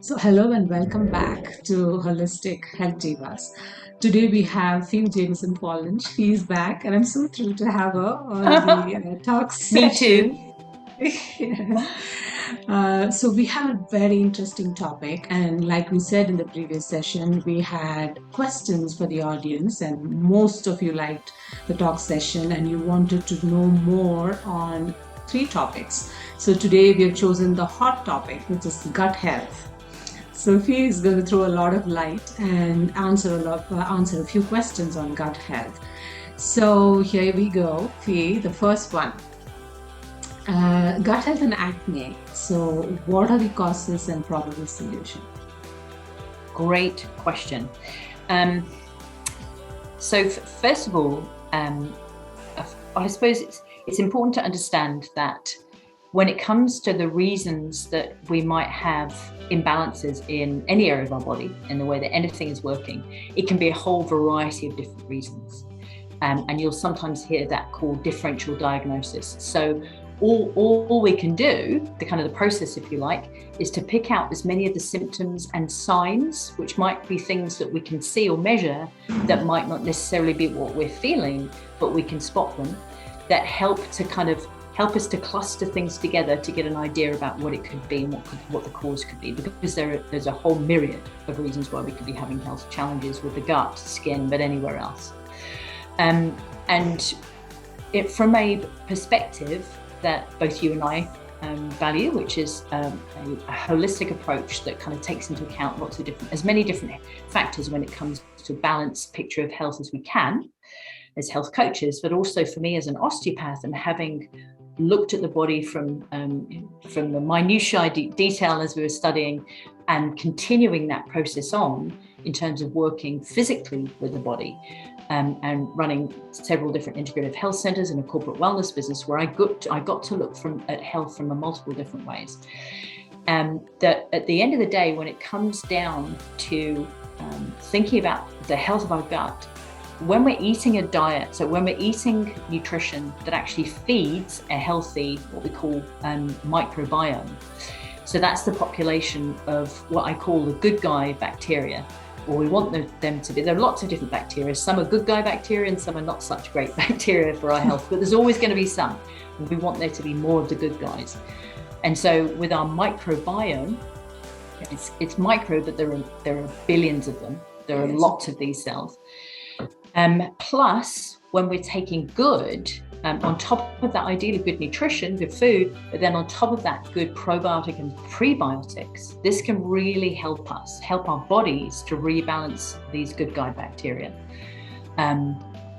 So, hello and welcome back to Holistic Health Divas. Today we have Fee Jamieson Folland. She is back, and I'm so thrilled to have her on the talk Me too. session. Yes. So we have a very interesting topic, and like we said in the previous session, we had questions for the audience, and most of you liked the talk session, and you wanted to know more on three topics. So today we have chosen the hot topic, which is gut health. Sophie is going to throw a lot of light and answer a few questions on gut health. So here we go. Fee, the first one. Gut health and acne. So what are the causes and probable solution? Great question. Um, first of all, I suppose it's important to understand that when it comes to the reasons that we might have imbalances in any area of our body, in the way that anything is working, it can be a whole variety of different reasons. And you'll sometimes hear that called differential diagnosis. So all we can do, the process, if you like, is to pick out as many of the symptoms and signs, which might be things that we can see or measure that might not necessarily be what we're feeling, but we can spot them, that help us to cluster things together to get an idea about what it could be and what the cause could be, because there's a whole myriad of reasons why we could be having health challenges with the gut, skin, but anywhere else. And from a perspective that both you and I value, which is a holistic approach that kind of takes into account as many different factors when it comes to a balanced picture of health as we can as health coaches, but also for me as an osteopath, and having looked at the body from the minutiae detail as we were studying, and continuing that process on in terms of working physically with the body, and running several different integrative health centers and a corporate wellness business where I got to look at health from multiple different ways. That at the end of the day, when it comes down to thinking about the health of our gut, when we're eating a diet, so when we're eating nutrition that actually feeds a healthy, what we call microbiome, so that's the population of what I call the good guy bacteria, or we want them to be. There are lots of different bacteria. Some are good guy bacteria and some are not such great bacteria for our health, but there's always going to be some. We want there to be more of the good guys. And so with our microbiome, it's micro, but there are billions of them. There are lots of these cells. Plus, when we're taking good, on top of that, ideally good nutrition, good food, but then on top of that, good probiotic and prebiotics, this can really help our bodies to rebalance these good guy bacteria,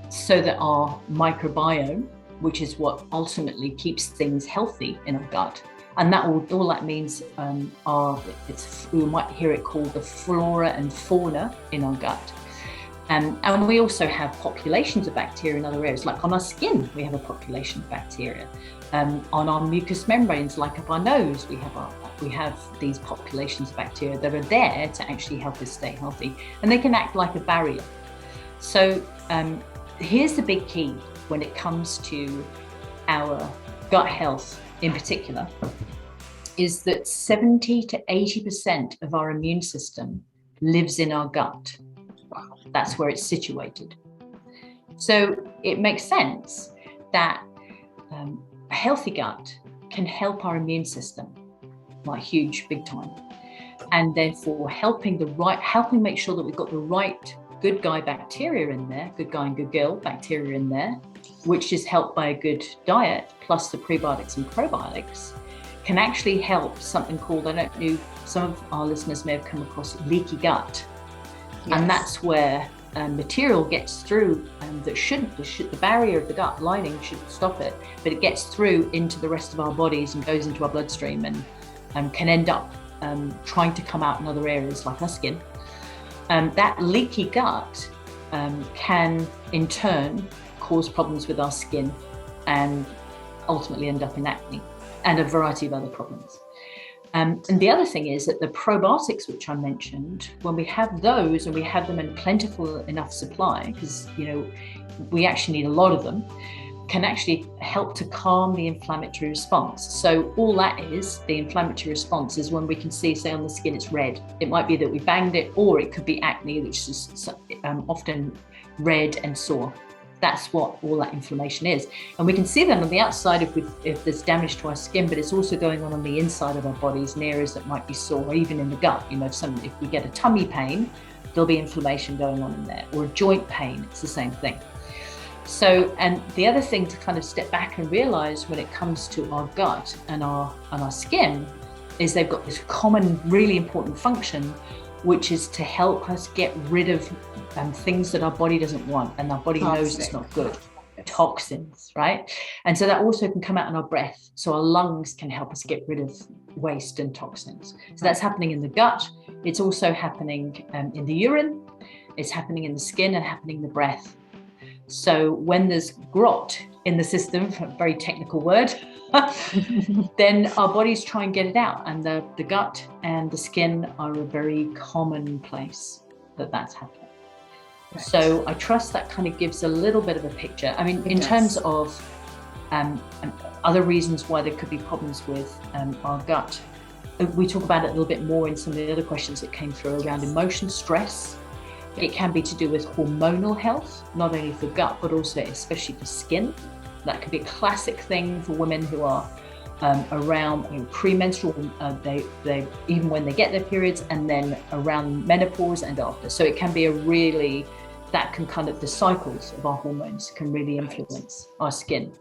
so that our microbiome, which is what ultimately keeps things healthy in our gut, and all that means we might hear it called the flora and fauna in our gut. And we also have populations of bacteria in other areas, like on our skin, we have a population of bacteria. On our mucous membranes, like up our nose, we have these populations of bacteria that are there to actually help us stay healthy, and they can act like a barrier. So here's the big key when it comes to our gut health in particular, is that 70 to 80% of our immune system lives in our gut. That's where it's situated. So it makes sense that a healthy gut can help our immune system, like huge, big time. And therefore helping make sure that we've got the right good guy bacteria in there, good guy and good girl bacteria in there, which is helped by a good diet, plus the prebiotics and probiotics, can actually help something called, I don't know, some of our listeners may have come across leaky gut. Yes. And that's where material gets through that the barrier of the gut lining shouldn't stop it, but it gets through into the rest of our bodies and goes into our bloodstream and can end up trying to come out in other areas like our skin. That leaky gut can in turn cause problems with our skin and ultimately end up in acne and a variety of other problems. And the other thing is that the probiotics, which I mentioned, when we have those and we have them in plentiful enough supply, because we actually need a lot of them, can actually help to calm the inflammatory response. So all that is, the inflammatory response is when we can see, say on the skin, it's red. It might be that we banged it, or it could be acne, which is often red and sore. That's what all that inflammation is. And we can see that on the outside if there's damage to our skin, but it's also going on the inside of our bodies in areas that might be sore, or even in the gut. If we get a tummy pain, there'll be inflammation going on in there, or a joint pain, it's the same thing. So, and the other thing to kind of step back and realize when it comes to our gut and our skin is they've got this common, really important function, which is to help us get rid of things that our body doesn't want, and our body knows it's not good. Toxins, right? And so that also can come out in our breath. So our lungs can help us get rid of waste and toxins. So that's happening in the gut. It's also happening in the urine. It's happening in the skin and happening in the breath. So when there's grot in the system, a very technical word, then our bodies try and get it out. And the gut and the skin are a very common place that's happening. Right. So I trust that kind of gives a little bit of a picture. I mean, in terms of other reasons why there could be problems with our gut, we talk about it a little bit more in some of the other questions that came through around emotion, stress. It can be to do with hormonal health, not only for gut, but also especially for skin. That could be a classic thing for women who are around premenstrual, they even when they get their periods, and then around menopause and after. So it can be the cycles of our hormones can really influence our skin.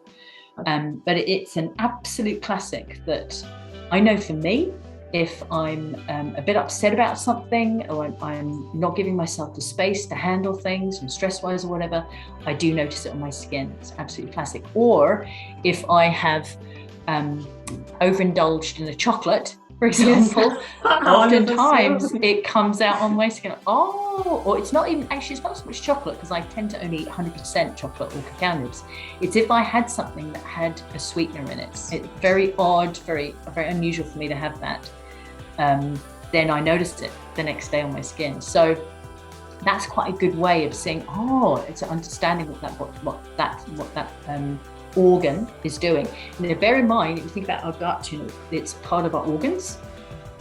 But it's an absolute classic that I know for me, if I'm a bit upset about something, or I'm not giving myself the space to handle things from stress-wise or whatever, I do notice it on my skin. It's absolutely classic. Or if I have overindulged in a chocolate, for example, yes. Oftentimes it comes out on my skin. Or it's not so much chocolate, because I tend to only eat 100% chocolate or cacao nibs. It's if I had something that had a sweetener in it. It's very odd, very unusual for me to have that. Then I noticed it the next day on my skin. So that's quite a good way of saying, it's understanding what that organ is doing. And bear in mind, if you think about our gut, it's part of our organs.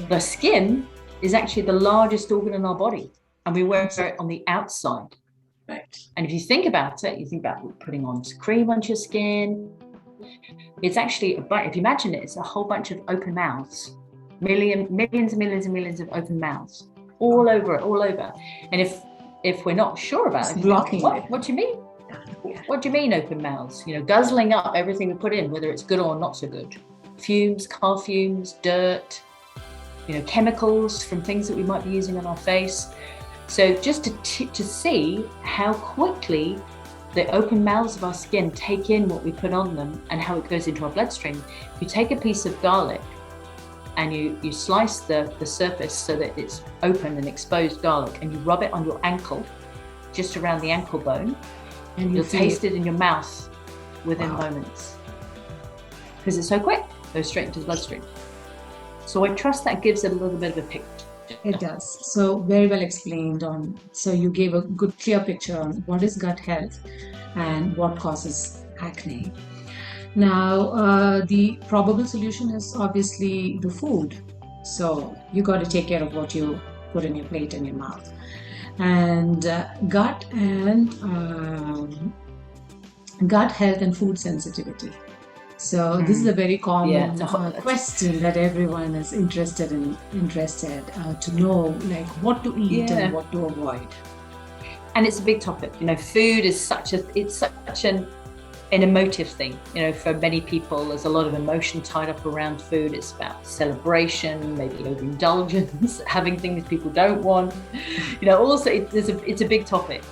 The skin is actually the largest organ in our body, and we wear it on the outside. Right. And if you think about it, you think about putting on cream on your skin. It's actually, if you imagine it, it's a whole bunch of open mouths, millions and millions of open mouths all over. And if we're not sure about it, blocking what do you mean? What do you mean open mouths? Guzzling up everything we put in, whether it's good or not so good. Fumes, car fumes, dirt, chemicals from things that we might be using on our face. So just to see how quickly the open mouths of our skin take in what we put on them and how it goes into our bloodstream. If you take a piece of garlic and you slice the surface so that it's open and exposed garlic, and you rub it on your ankle, just around the ankle bone, and you'll taste it in your mouth within moments. Because it's so quick, goes straight into the bloodstream. So I trust that gives it a little bit of a picture. It does. So very well explained so you gave a good clear picture on what is gut health and what causes acne. Now, the probable solution is obviously the food. So you got to take care of what you put in your plate and your mouth. And gut health and food sensitivity. So this is a very common question that everyone is interested to know, like what to eat and what to avoid. And it's a big topic. Food is such an emotive thing. For many people, there's a lot of emotion tied up around food. It's about celebration, maybe overindulgence, having things people don't want. Also it's a big topic.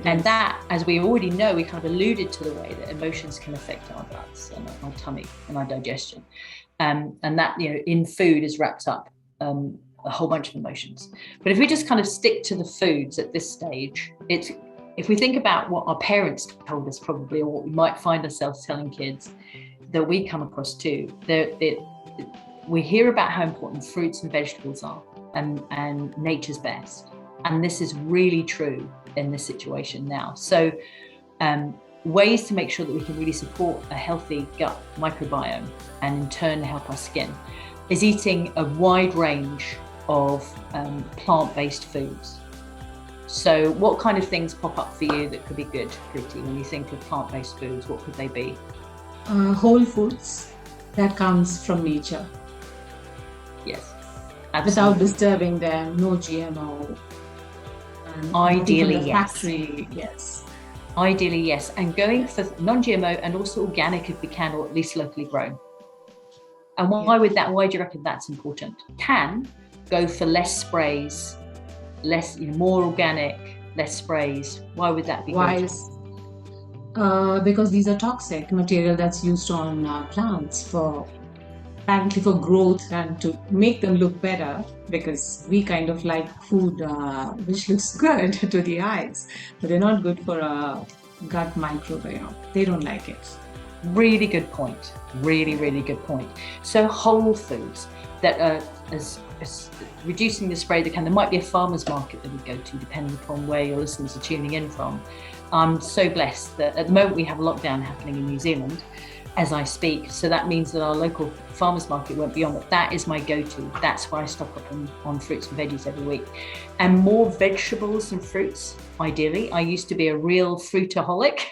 And that, as we already know, we kind of alluded to the way that emotions can affect our guts and our tummy and our digestion. And that, in food is wrapped up a whole bunch of emotions. But if we just kind of stick to the foods at this stage, if we think about what our parents told us probably, or what we might find ourselves telling kids that we come across too, we hear about how important fruits and vegetables are and nature's best. And this is really true in this situation now. So ways to make sure that we can really support a healthy gut microbiome and in turn help our skin is eating a wide range of plant-based foods. So what kind of things pop up for you that could be good, Preeti, when you think of plant-based foods? What could they be? Whole foods that comes from nature. Yes, Without absolutely. disturbing them, no GMO. And Ideally, from the yes. factory, yes. Ideally, yes. And going for non-GMO and also organic if we can, or at least locally grown. And why do you reckon that's important? Can go for less sprays, more organic, less sprays. Why would that be Why good? is because these are toxic material that's used on plants for apparently for growth and to make them look better, because we kind of like food which looks good to the eyes, but they're not good for a gut microbiome. They don't like it. Really good point. Really, really good point. So whole foods that are as reducing the spray they can. There might be a farmer's market that we go to, depending upon where your listeners are tuning in from. I'm so blessed that at the moment we have a lockdown happening in New Zealand as I speak. So that means that our local farmer's market won't be on, but that is my go-to. That's where I stock up on fruits and veggies every week. And more vegetables and fruits, ideally. I used to be a real fruitaholic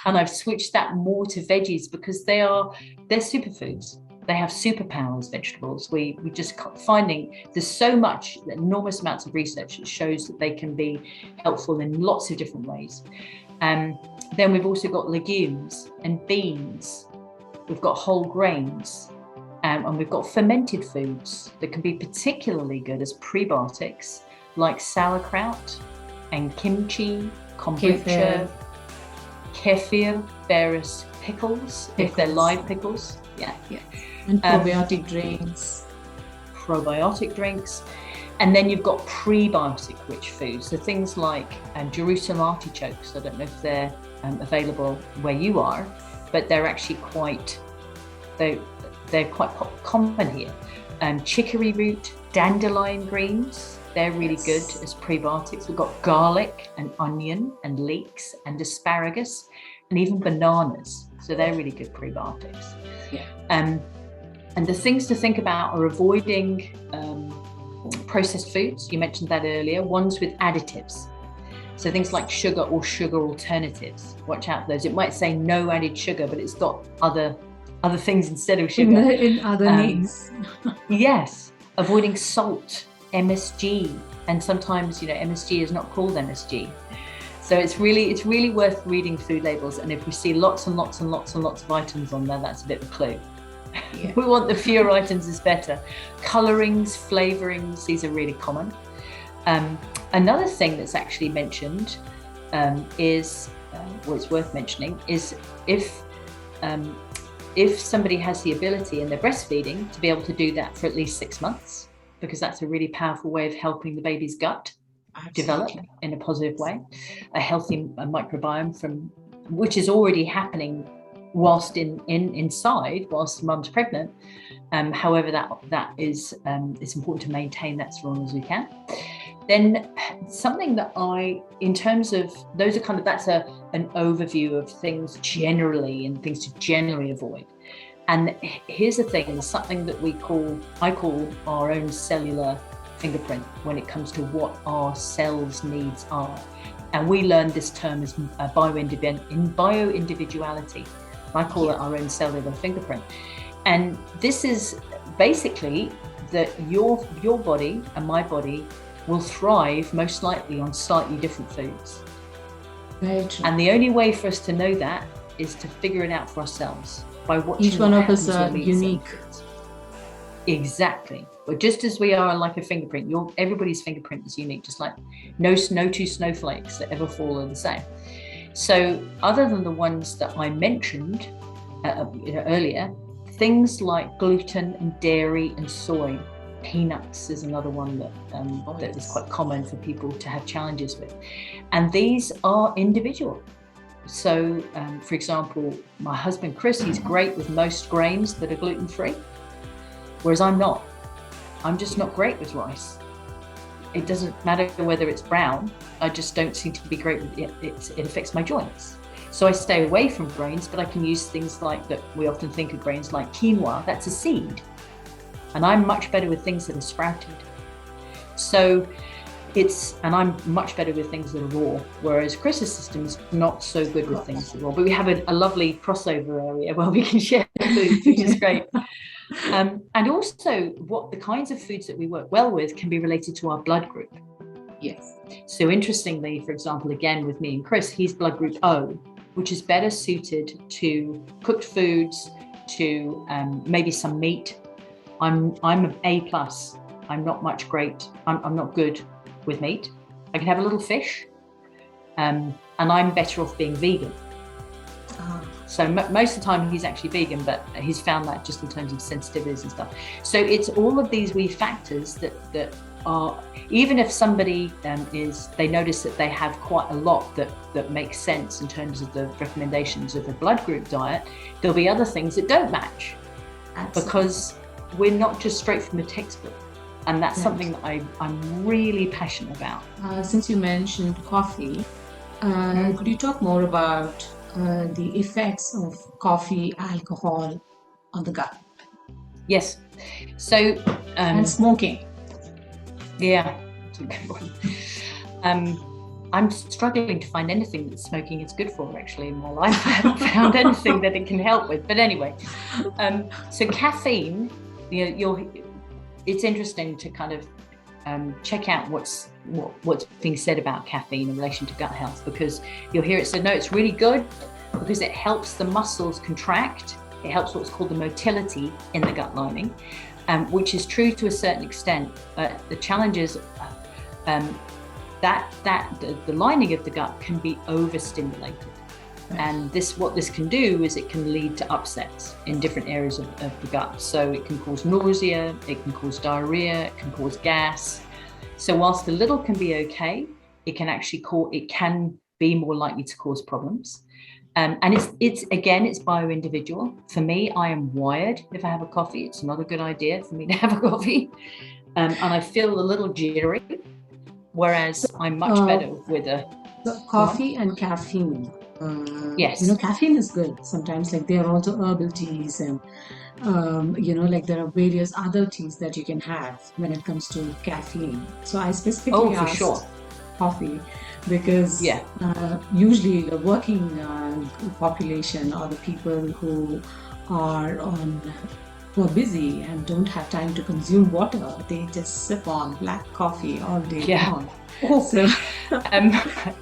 and I've switched that more to veggies because they're superfoods. They have superpowers, vegetables. We just finding there's so much, enormous amounts of research that shows that they can be helpful in lots of different ways. Then we've also got legumes and beans. We've got whole grains, and we've got fermented foods that can be particularly good as prebiotics, like sauerkraut and kimchi, kombucha, kefir, various pickles, if they're live pickles. Yeah. And probiotic drinks. Probiotic drinks. And then you've got prebiotic rich foods. So things like Jerusalem artichokes. I don't know if they're available where you are, but they're actually they're quite common here. Chicory root, dandelion greens, they're really good as prebiotics. We've got garlic and onion and leeks and asparagus and even bananas. So they're really good prebiotics. And the things to think about are avoiding processed foods. You mentioned that earlier, ones with additives. So things like sugar or sugar alternatives. Watch out for those. It might say no added sugar, but it's got other things instead of sugar. In other names. Yes. Avoiding salt, MSG. And sometimes, MSG is not called MSG. So it's really worth reading food labels. And if we see lots and lots and lots and lots of items on there, that's a bit of a clue. Yeah. We want the fewer items is better. Colorings, flavorings, these are really common. Another thing that's actually mentioned is, it's worth mentioning, is if somebody has the ability and they're breastfeeding to be able to do that for at least 6 months, because that's a really powerful way of helping the baby's gut develop in a positive way, a healthy microbiome which is already happening whilst inside, whilst mum's pregnant. However, that is it's important to maintain that as long as we can. Then something that in terms of those are that's an overview of things generally and things to generally avoid. And here's the thing, something that I call our own cellular fingerprint when it comes to what our cells' needs are. And we learned this term as bioindividuality. I call it our own cellular fingerprint. And this is basically that your body and my body will thrive most likely on slightly different foods. Very true. And the only way for us to know that is to figure it out for ourselves by watching each one of us are unique. Exactly. But just as we are like a fingerprint, everybody's fingerprint is unique, just like no two snowflakes that ever fall are the same. So other than the ones that I mentioned earlier, things like gluten and dairy and soy, peanuts is another one that is quite common for people to have challenges with. And these are individual. So, for example, my husband, Chris, he's great with most grains that are gluten-free, whereas I'm not. I'm just not great with rice. It doesn't matter whether it's brown, I just don't seem to be great with it. It affects my joints. So I stay away from grains, but I can use things like that we often think of grains like quinoa, that's a seed. And I'm much better with things that are sprouted. So and I'm much better with things that are raw, whereas Chris's system is not so good with things that are raw. But we have a lovely crossover area where we can share food, which is great. And also what the kinds of foods that we work well with can be related to our blood group. Yes. So interestingly, for example, again with me and Chris, he's blood group O, which is better suited to cooked foods, to maybe some meat. I'm an A+. I'm not much great. I'm not good with meat. I can have a little fish, and I'm better off being vegan. So most of the time he's actually vegan, but he's found that just in terms of sensitivities and stuff. So it's all of these wee factors that are, even if somebody they notice that they have quite a lot that makes sense in terms of the recommendations of the blood group diet, there'll be other things that don't match. Absolutely. Because we're not just straight from the textbook. And that's something that I'm really passionate about. Since you mentioned coffee, could you talk more about the effects of coffee, alcohol on the gut? Yes. So and smoking. Yeah, that's a good one. I'm struggling to find anything that smoking is good for actually in my life. I haven't found anything that it can help with. But anyway, so caffeine, it's interesting to kind of check out what's being said about caffeine in relation to gut health, because you'll hear it said, no, it's really good because it helps the muscles contract. It helps what's called the motility in the gut lining, which is true to a certain extent. The challenge is that the lining of the gut can be overstimulated. And what this can do is it can lead to upsets in different areas of the gut. So it can cause nausea, it can cause diarrhea, it can cause gas. So whilst a little can be okay, it can be more likely to cause problems. And it's bio-individual. For me, I am wired. If I have a coffee, it's not a good idea for me to have a coffee. And I feel a little jittery, whereas I'm much better with coffee and caffeine. Yes. Caffeine is good sometimes, like there are also herbal teas and like there are various other teas that you can have when it comes to caffeine. So I specifically asked coffee because usually the working population or the people who are busy and don't have time to consume water, they just sip on black coffee all day long.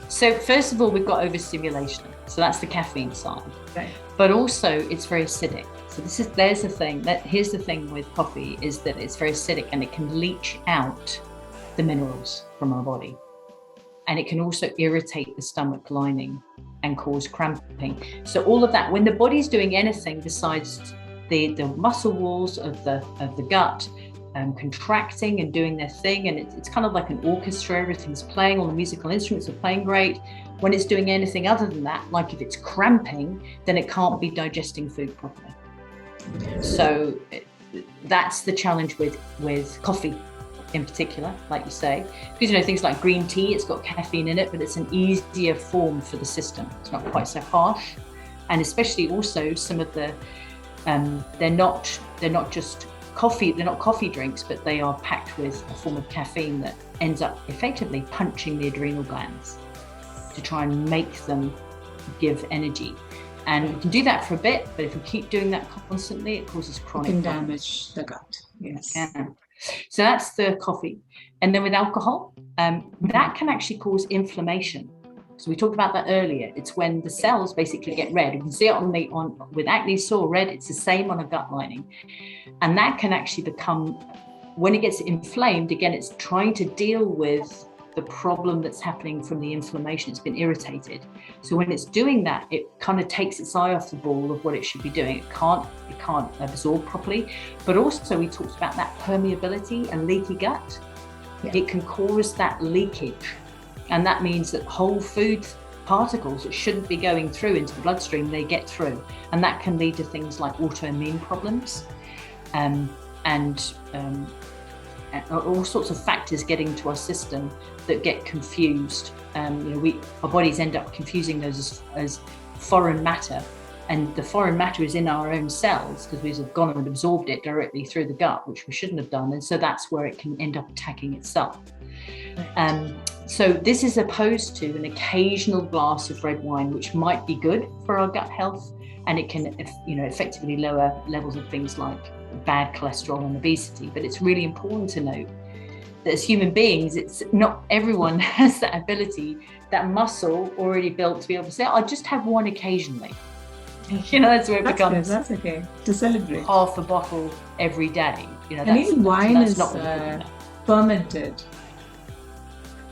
So first of all, we've got overstimulation. So that's the caffeine side. Right. But also it's very acidic. So here's the thing with coffee is that it's very acidic and it can leach out the minerals from our body. And it can also irritate the stomach lining and cause cramping. So all of that, when the body's doing anything besides the muscle walls of the gut contracting and doing their thing, and it's kind of like an orchestra, everything's playing, all the musical instruments are playing great. When it's doing anything other than that, like if it's cramping, then it can't be digesting food properly. So that's the challenge with coffee in particular, like you say, because things like green tea, it's got caffeine in it, but it's an easier form for the system. It's not quite so harsh. And especially also some of the they're not just coffee, they're not coffee drinks, but they are packed with a form of caffeine that ends up effectively punching the adrenal glands to try and make them give energy. And we can do that for a bit, but if we keep doing that constantly, it causes chronic damage the gut. Yes. Yeah. So that's the coffee. And then with alcohol, that can actually cause inflammation. So we talked about that earlier. It's when the cells basically get red. You can see it with acne sore red. It's the same on a gut lining. And that can actually become, when it gets inflamed, again, it's trying to deal with the problem that's happening from the inflammation. It's been irritated. So when it's doing that, it kind of takes its eye off the ball of what it should be doing. It can't absorb properly. But also we talked about that permeability and leaky gut. Yeah. It can cause that leakage. And that means that whole food particles that shouldn't be going through into the bloodstream, they get through. And that can lead to things like autoimmune problems and all sorts of factors getting to our system that get confused. Our bodies end up confusing those as foreign matter, and the foreign matter is in our own cells because we've gone and absorbed it directly through the gut, which we shouldn't have done. And so that's where it can end up attacking itself. So this is opposed to an occasional glass of red wine, which might be good for our gut health, and it can, effectively lower levels of things like bad cholesterol and obesity. But it's really important to note that as human beings, it's not everyone has that ability, that muscle already built to be able to say, I'll just have one occasionally. That's where it becomes good. That's okay to celebrate. Half a bottle every day. And even wine is fermented.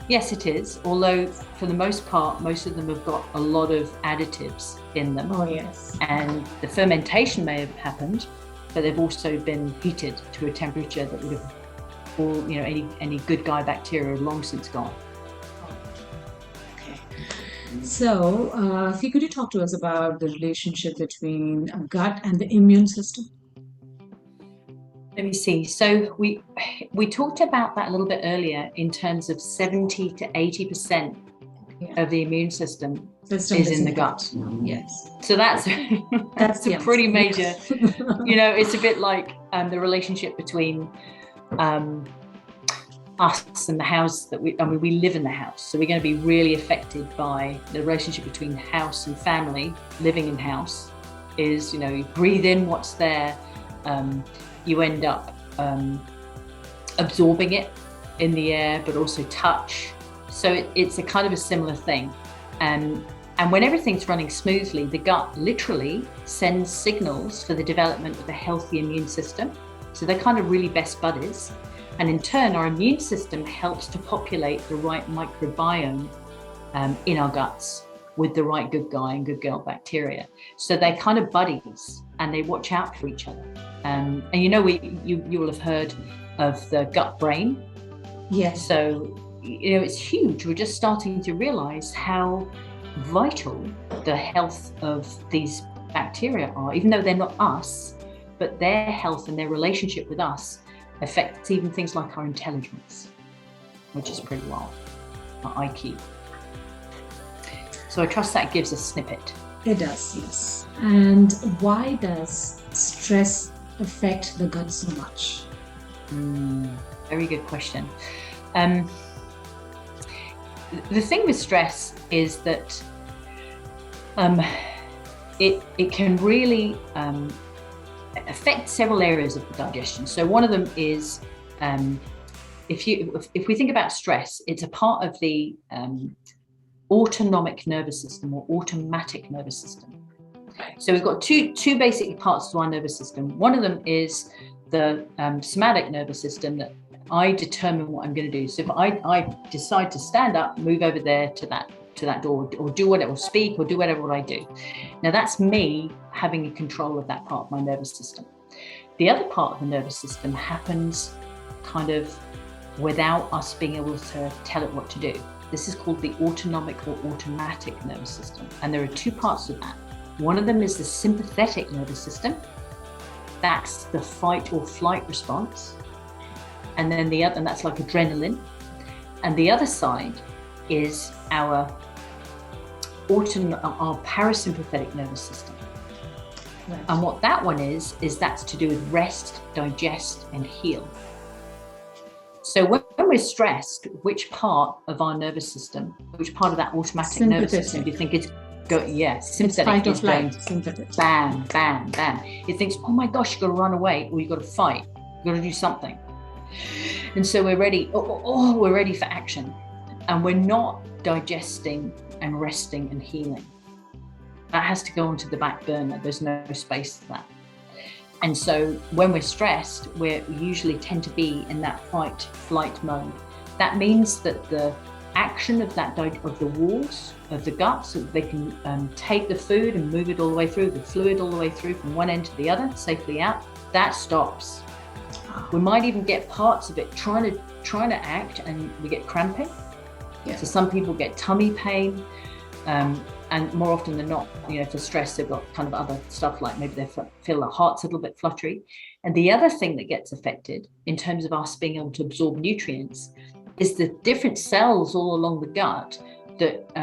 Yes, it is. Although for the most part, most of them have got a lot of additives in them. Oh, yes. And the fermentation may have happened, but they've also been heated to a temperature that would have, any good guy bacteria long since gone. Okay. So, could you talk to us about the relationship between gut and the immune system? Let me see. So we talked about that a little bit earlier in terms of 70 to 80% of the immune system is in the gut. Yes. So that's a pretty major, it's a bit like the relationship between us and the house that we live in the house. So we're going to be really affected by the relationship between house and family. Living in house is, you breathe in what's there. You end up absorbing it in the air, but also touch. So it's a kind of a similar thing. And when everything's running smoothly, the gut literally sends signals for the development of a healthy immune system. So they're kind of really best buddies. And in turn, our immune system helps to populate the right microbiome in our guts with the right good guy and good girl bacteria. So they're kind of buddies and they watch out for each other. And you will have heard of the gut brain. Yes. So, it's huge. We're just starting to realize how vital the health of these bacteria are, even though they're not us, but their health and their relationship with us affects even things like our intelligence, which is pretty wild, our IQ. So I trust that gives a snippet. It does, yes. And why does stress affect the gut so much? Very good question. The thing with stress is that it can really affect several areas of the digestion. So one of them is if we think about stress, it's a part of the autonomic nervous system or automatic nervous system. So we've got two basic parts to our nervous system. One of them is the somatic nervous system, that I determine what I'm going to do. So if I decide to stand up, move over there to that door, or do whatever, or speak, or do whatever I do. Now that's me having a control of that part of my nervous system. The other part of the nervous system happens kind of without us being able to tell it what to do. This is called the autonomic or automatic nervous system. And there are two parts of that. One of them is the sympathetic nervous system. That's the fight or flight response. And then the other, and that's like adrenaline. And the other side is our parasympathetic nervous system. Right. And what that one is that's to do with rest, digest, and heal. So when we're stressed, which part of our nervous system, which part of that automatic nervous system do you think is going? Yeah, sympathetic is going bam, bam, bam. It thinks, oh my gosh, you've got to run away, or you've got to fight, you've got to do something. And so we're ready, we're ready for action. And we're not digesting and resting and healing. That has to go onto the back burner. There's no space for that. And so when we're stressed, we usually tend to be in that fight flight mode. That means that the action of the walls of the gut, so that they can take the food and move it all the way through, the fluid all the way through from one end to the other, safely out, that stops. We might even get parts of it trying to act, and we get cramping. Yeah. So some people get tummy pain, and more often than not, for stress, they've got kind of other stuff, like maybe they feel their heart's a little bit fluttery. And the other thing that gets affected in terms of us being able to absorb nutrients is the different cells all along the gut that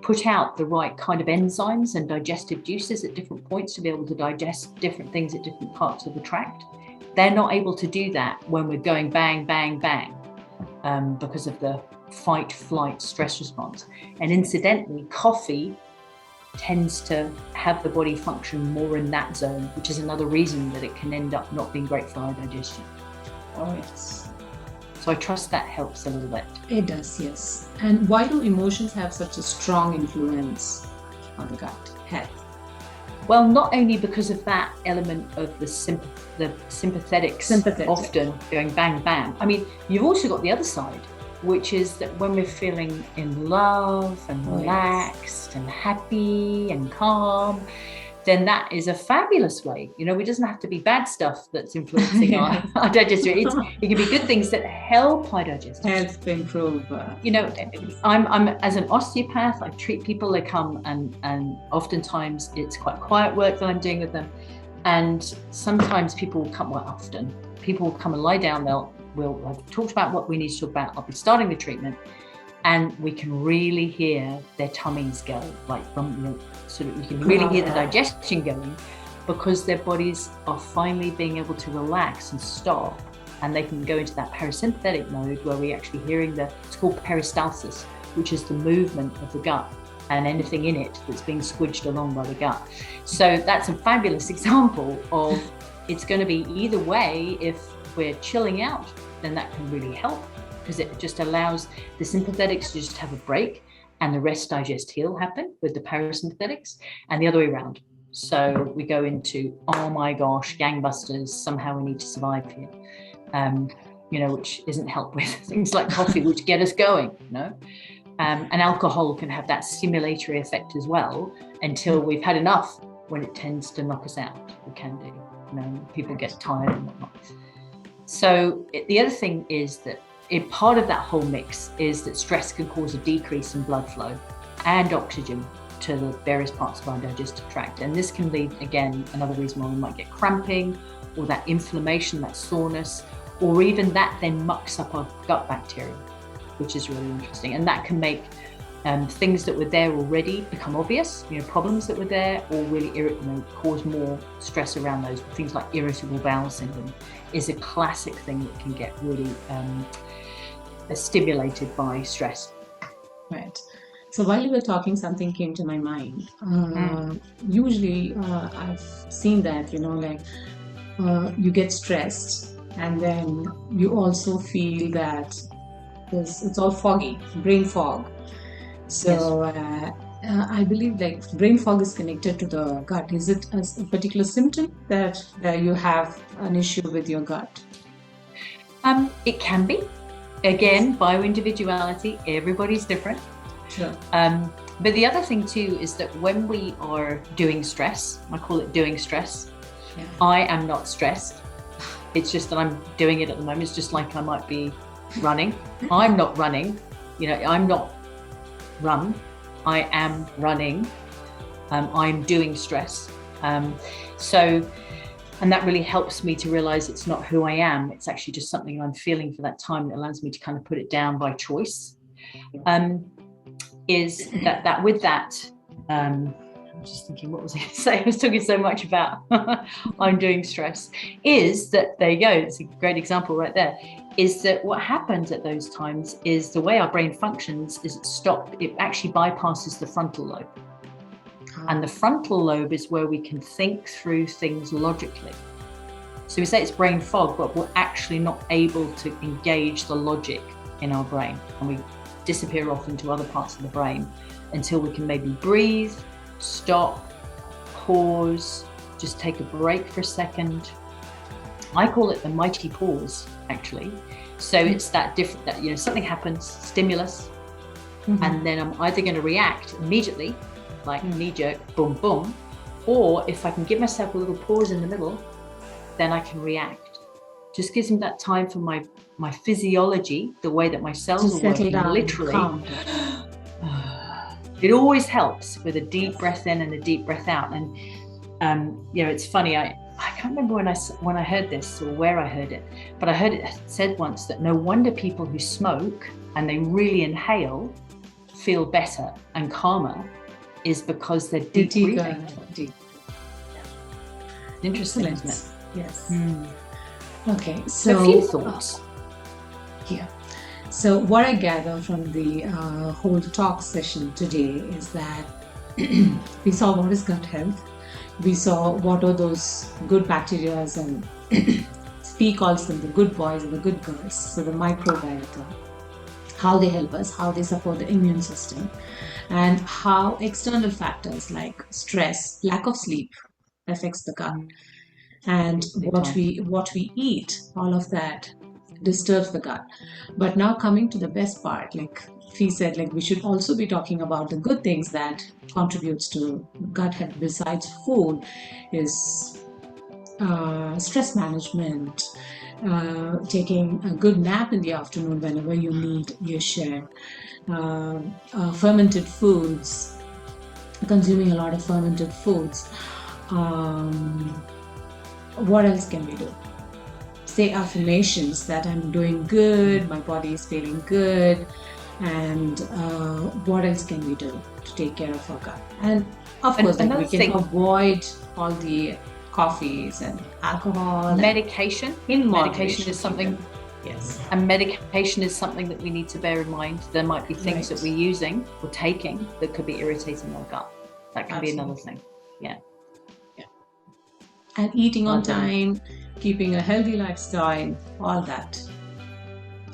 put out the right kind of enzymes and digestive juices at different points to be able to digest different things at different parts of the tract. They're not able to do that when we're going bang, bang, bang, because of the fight, flight, stress response. And incidentally, coffee tends to have the body function more in that zone, which is another reason that it can end up not being great for our digestion. Oh, yes. So I trust that helps a little bit. It does, yes. And why do emotions have such a strong influence on the gut health? Well, not only because of that element of the sympathetic, often going bang, bang. I mean, you've also got the other side, which is that when we're feeling in love and relaxed and happy and calm, then that is a fabulous way. You know, it doesn't have to be bad stuff that's influencing our digestion. It can be good things that help our digestion. Help to improve. You know, I'm as an osteopath, I treat people, they come and oftentimes it's quite quiet work that I'm doing with them. And sometimes people will come, people will come and lie down, I've talked about what we need to talk about, I'll be starting the treatment, and we can really hear their tummies go, like sort of, you can really hear the digestion going, because their bodies are finally being able to relax and stop, and they can go into that parasympathetic mode where we're actually hearing it's called peristalsis, which is the movement of the gut and anything in it that's being squidged along by the gut. So that's a fabulous example of, it's going to be either way. If we're chilling out, then that can really help, because it just allows the sympathetics to just have a break and the rest digest heal happen with the parasympathetics, and the other way around. So we go into, oh my gosh, gangbusters, somehow we need to survive here, you know, which isn't helped with things like coffee, which get us going, you know. And alcohol can have that stimulatory effect as well, until we've had enough, when it tends to knock us out. It can do, you know, people get tired and whatnot. So the other thing is that part of that whole mix is that stress can cause a decrease in blood flow and oxygen to the various parts of our digestive tract. And this can lead, again, another reason why we might get cramping, or that inflammation, that soreness, or even that then mucks up our gut bacteria, which is really interesting. And that can make things that were there already become obvious, you know, problems that were there, or really cause more stress around those. Things like irritable bowel syndrome is a classic thing that can get really stimulated by stress. Right. So while you were talking, something came to my mind. Usually I've seen that, you know, like you get stressed, and then you also feel that it's all foggy, brain fog. So I believe like brain fog is connected to the gut. Is it a particular symptom that you have an issue with your gut? It can be. Again, bioindividuality, everybody's different. Sure. But the other thing too is that when we are doing stress, I call it doing stress, I am not stressed. It's just that I'm doing it at the moment. It's just like I might be running. I'm not running, you know, I'm not run. I am running. I'm doing stress. And that really helps me to realize it's not who I am. It's actually just something I'm feeling for that time. It allows me to kind of put it down by choice. Is that with that, I'm just thinking, what was I going to say? I was talking so much about I'm doing stress. Is that, there you go, it's a great example right there, is that what happens at those times is the way our brain functions is it actually bypasses the frontal lobe. And the frontal lobe is where we can think through things logically. So we say it's brain fog, but we're actually not able to engage the logic in our brain. And we disappear off into other parts of the brain until we can maybe breathe, stop, pause, just take a break for a second. I call it the mighty pause, actually. So it's that different, that, you know, something happens, stimulus, and then I'm either going to react immediately, like knee jerk, boom, boom, or if I can give myself a little pause in the middle, then I can react. Just gives me that time for my physiology, the way that my cells are working, literally. It always helps with a deep breath in and a deep breath out. And you know, it's funny, I can't remember when I heard this or where I heard it, but I heard it said once that no wonder people who smoke and they really inhale feel better and calmer is because they're deep breathing. Interesting, Excellent. isn't it? Yes. Mm. Okay, So a few thoughts. Yeah. So what I gather from the whole talk session today is that we saw what is gut health. We saw what are those good bacteria, and Spee calls them the good boys and the good girls. So the microbiota, how they help us, how they support the immune system, and how external factors like stress, lack of sleep affects the gut, and what we eat, all of that disturbs the gut. But now coming to the best part, like Fee said, like we should also be talking about the good things that contributes to gut health besides food is stress management, taking a good nap in the afternoon whenever you need your share, fermented foods, consuming a lot of fermented foods. What else can we do? Say affirmations that I'm doing good, my body is feeling good, and what else can we do to take care of our gut? And of course, like we can avoid all the coffees and alcohol. Medication. Medication is something. Yes. And medication is something that we need to bear in mind. There might be things that we're using or taking that could be irritating our gut. That can be another thing. Yeah. And eating on time, keeping a healthy lifestyle, all that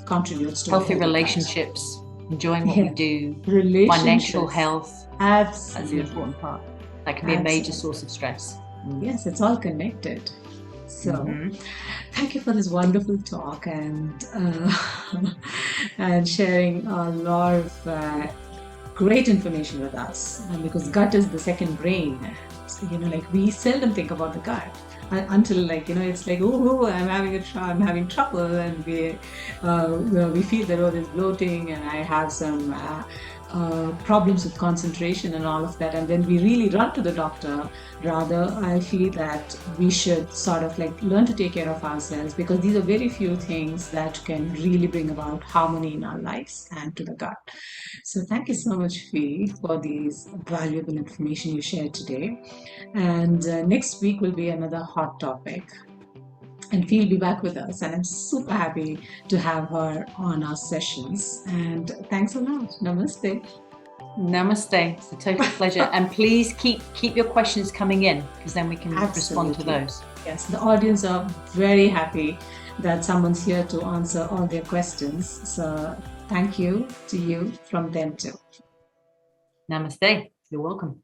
contributes to healthy relationships, enjoying what we do, financial health. Absolutely. That's the important part. That can be a major source of stress. Yes, it's all connected. So, thank you for this wonderful talk and and sharing a lot of great information with us. And because gut is the second brain, like we seldom think about the gut until it's like, oh, I'm having trouble, and we feel that there's bloating, and I have some problems with concentration and all of that, and then we really run to the doctor. Rather, I feel that we should sort of learn to take care of ourselves, because these are very few things that can really bring about harmony in our lives and to the gut. So thank you so much, Fee, for these valuable information you shared today. And next week will be another hot topic. And Fee will be back with us. And I'm super happy to have her on our sessions. And thanks a lot. Namaste. Namaste. It's a total pleasure. And please keep your questions coming in, because then we can respond to those. Yes, the audience are very happy that someone's here to answer all their questions. So thank you to you from them too. Namaste. You're welcome.